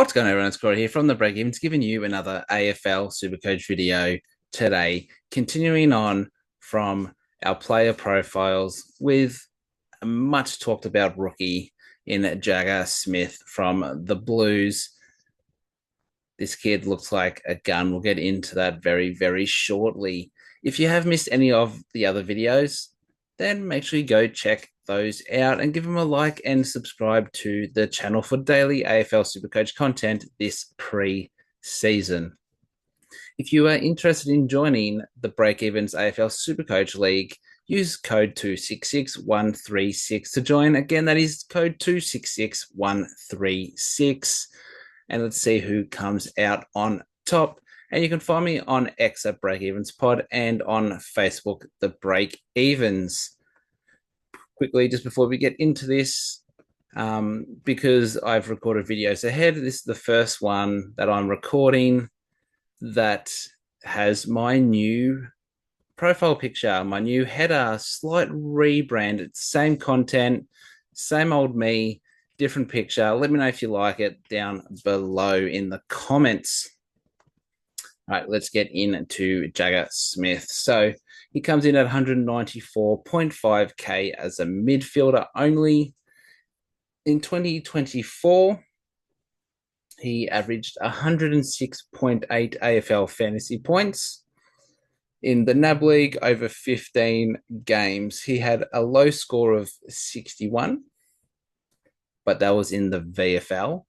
What's going on, everyone? It's Corey here from the Breakevens, giving you another AFL Supercoach video today, continuing on from our player profiles with a much talked about rookie in Jagga Smith from the Blues. This kid looks like a gun. We'll get into that very, very shortly. If you have missed any of the other videos, then make sure you go check those out and give them a like and subscribe to the channel for daily AFL Supercoach content this pre-season. If you are interested in joining the Breakevens AFL Supercoach League, use code 266136 to join. Again, that is code 266136. And let's see who comes out on top. And you can find me on X at Breakevens Pod and on Facebook, the Breakevens. Quickly, just before we get into this, because I've recorded videos ahead, this is the first one that I'm recording that has my new profile picture, my new header, slight rebrand. It's same content, same old me, different picture. Let me know if you like it down below in the comments. All right, let's get into Jagga Smith. So he comes in at 194.5K as a midfielder only. In 2024, he averaged 106.8 AFL fantasy points. In the NAB League, over 15 games, he had a low score of 61, but that was in the VFL.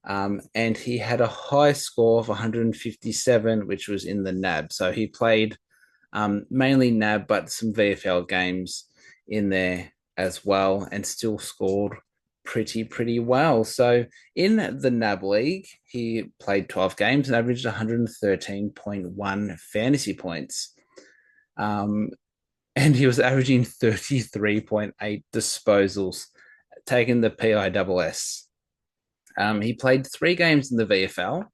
And he had a high score of 157, which was in the NAB. So he played mainly NAB, but some VFL games in there as well, and still scored pretty well. So in the NAB League, he played 12 games and averaged 113.1 fantasy points. And he was averaging 33.8 disposals, taking the PISS. He played 3 games in the VFL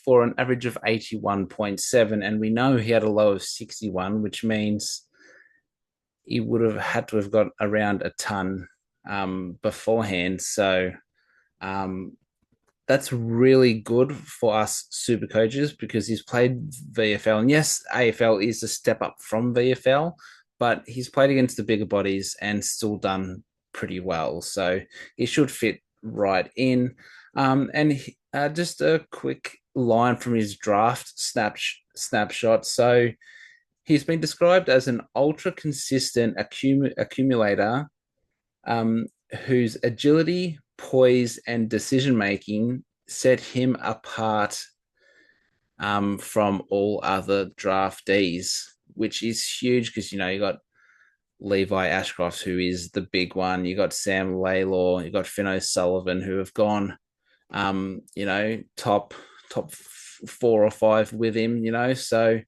for an average of 81.7, and we know he had a low of 61, which means he would have had to have got around a ton beforehand. So that's really good for us super coaches because he's played VFL. And yes, AFL is a step up from VFL, but he's played against the bigger bodies and still done pretty well. So he should fit right in. Just a quick line from his draft snapshot. So he's been described as an ultra consistent accumulator whose agility, poise, and decision making set him apart from all other draftees, which is huge because you got Levi Ashcroft, who is the big one. You got Sam Laylor, you got Finn O'Sullivan, who have gone, top 4 or 5 with him. So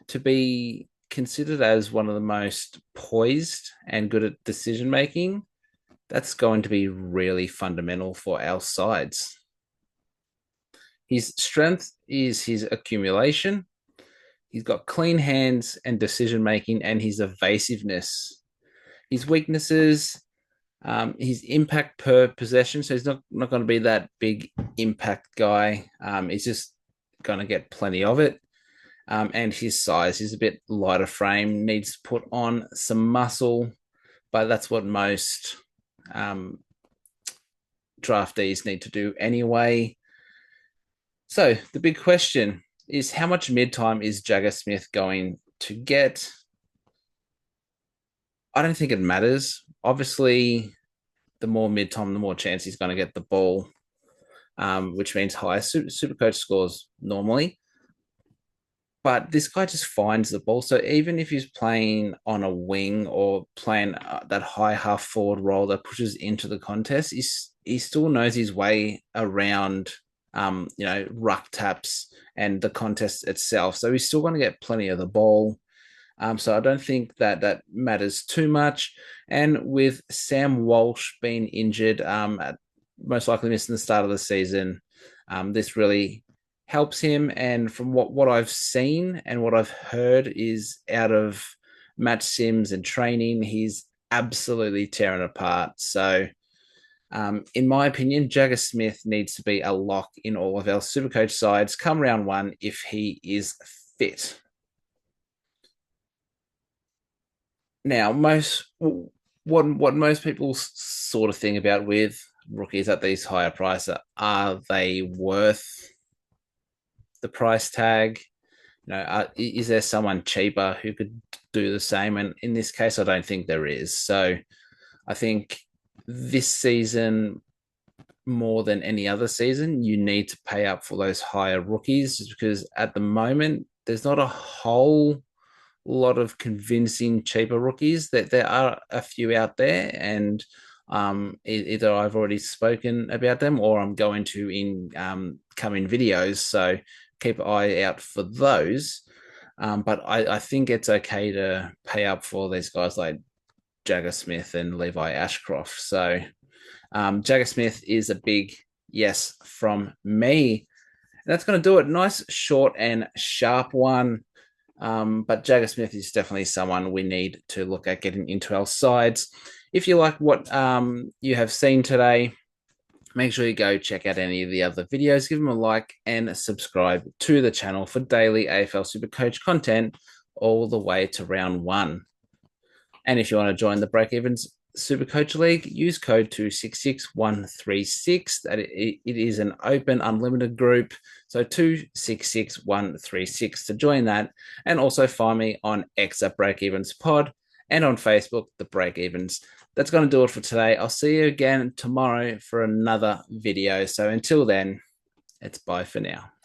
to be considered as one of the most poised and good at decision making, that's going to be really fundamental for our sides. His strength is his accumulation. He's got clean hands and decision making, and his evasiveness. His weaknesses, his impact per possession. So he's not going to be that big impact guy. He's just going to get plenty of it. And his size, he's a bit lighter frame, needs to put on some muscle, but that's what most draftees need to do anyway. So the big question is, how much mid-time is Jagga Smith going to get? I don't think it matters. Obviously, the more mid-time, the more chance he's going to get the ball, which means higher Supercoach scores normally. But this guy just finds the ball. So even if he's playing on a wing or playing that high half forward role that pushes into the contest, he still knows his way around, ruck taps and the contest itself. So he's still going to get plenty of the ball. So I don't think that matters too much. And with Sam Walsh being injured, most likely missing the start of the season, this really helps him. And from what I've seen and what I've heard is out of match sims and training, he's absolutely tearing apart. So In my opinion, Jagga Smith needs to be a lock in all of our Supercoach sides come round one if he is fit. Now, what most people sort of think about with rookies at these higher prices, are they worth the price tag? Is there someone cheaper who could do the same? And in this case, I don't think there is. So I think this season, more than any other season, you need to pay up for those higher rookies, just because at the moment there's not a whole lot of convincing cheaper rookies. That there are a few out there, and either I've already spoken about them or I'm going to in coming videos. So keep an eye out for those. But I think it's okay to pay up for these guys like Jagga Smith and Levi Ashcroft. So Jagga Smith is a big yes from me. And that's going to do it. Nice, short, and sharp one. But Jagga Smith is definitely someone we need to look at getting into our sides. If you like what you have seen today, make sure you go check out any of the other videos, give them a like, and subscribe to the channel for daily AFL Supercoach content all the way to round one. And if you want to join the Breakevens Supercoach League, use code 266136. That it is an open, unlimited group. So 266136 to join that. And also find me on X at Breakevens Pod and on Facebook, the Breakevens. That's going to do it for today. I'll see you again tomorrow for another video. So until then, it's bye for now.